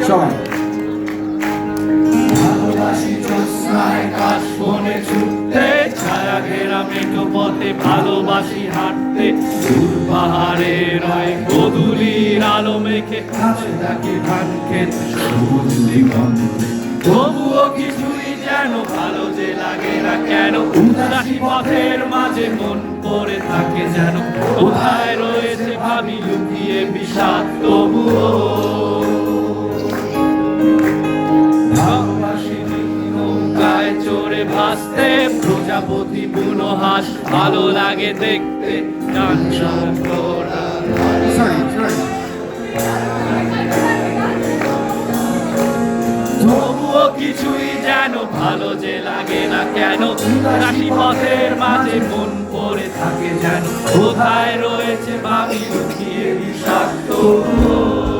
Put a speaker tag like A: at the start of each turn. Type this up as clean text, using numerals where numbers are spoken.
A: সবাই
B: ভালোবাসি জ্যোৎস্নায় কাশবনে ছুটতে, ছায়া ঘেরা মেঠো পথে ভালোবাসি হাঁটতে, দূর পাহাড়ে রয় গোধূলির আলো মেখে কাছে থাকে ধান ক্ষেত সবুজ দিগন্তে। তবুও কিছুই যেন ভালো যে লাগে না কেন, উদাসী পথের মাঝে মন পড়ে থাকে যেন, কোথায় রয়েছে ভাবি লুকিয়ে বিষাদ তবুও। নৌকায় চড়ে ভাসতে, প্রজাপতি বুনো হাঁস ভালো লাগে দেখতে, গান শঙ্করা তবুও কিছুই যেন ভালো যে লাগে না কেন, উদাসী পথের মাঝে মন পড়ে থাকে যেন, কোথায় রয়েছে ভাবি লুকিয়ে বিষাদ তবুও।